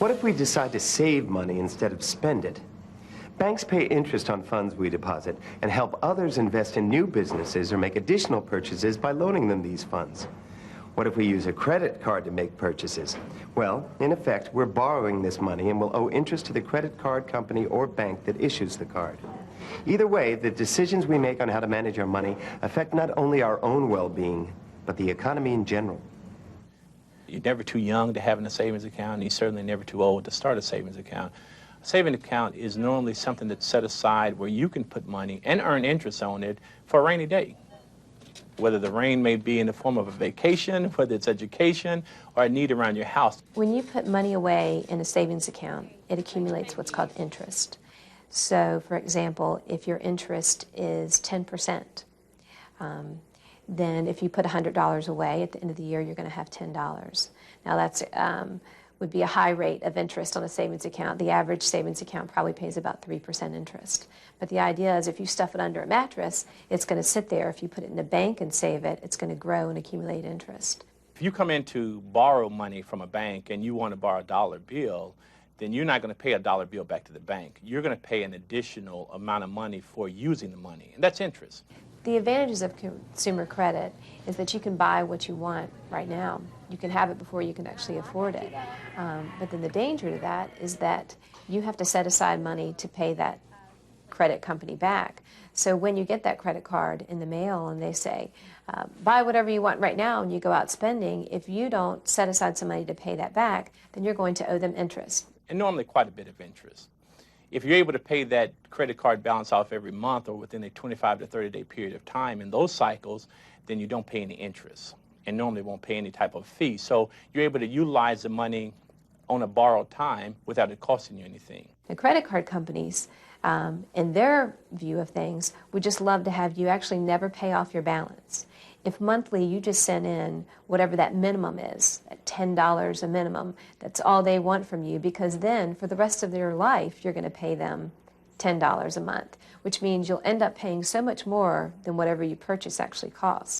What if we decide to save money instead of spend it? Banks pay interest on funds we deposit and help others invest in new businesses or make additional purchases by loaning them these funds. What if we use a credit card to make purchases? Well, in effect, we're borrowing this money and will owe interest to the credit card company or bank that issues the card. Either way, the decisions we make on how to manage our money affect not only our own well-being, but the economy in general. You're never too young to have a savings account, and you're certainly never too old to start a savings account. A savings account is normally something that's set aside where you can put money and earn interest on it for a rainy day. Whether the rain may be in the form of a vacation, whether it's education, or a need around your house. When you put money away in a savings account, it accumulates what's called interest. So, for example, if your interest is 10%, then if you put $100 away at the end of the year, you're going to have $10. Now that's would be a high rate of interest on a savings account. The average savings account probably pays about 3% interest. But the idea is if you stuff it under a mattress, it's going to sit there. If you put it in a bank and save it, it's going to grow and accumulate interest. If you come in to borrow money from a bank and you want to borrow a dollar bill, then you're not going to pay a dollar bill back to the bank. You're going to pay an additional amount of money for using the money, and that's interest. The advantages of consumer credit is that you can buy what you want right now. You can have it before you can actually afford it. But then the danger to that is that you have to set aside money to pay that credit company back. So when you get that credit card in the mail and they say, buy whatever you want right now, and you go out spending, if you don't set aside some money to pay that back, then you're going to owe them interest. And normally quite a bit of interest. If you're able to pay that credit card balance off every month or within a 25 to 30-day period of time in those cycles, then you don't pay any interest and normally won't pay any type of fee. So you're able to utilize the money on a borrowed time without it costing you anything. The credit card companies, in their view of things, would just love to have you actually never pay off your balance. If monthly you just send in whatever that minimum is, at $10 a minimum, that's all they want from you, because then for the rest of your life you're going to pay them $10 a month, which means you'll end up paying so much more than whatever you purchase actually costs.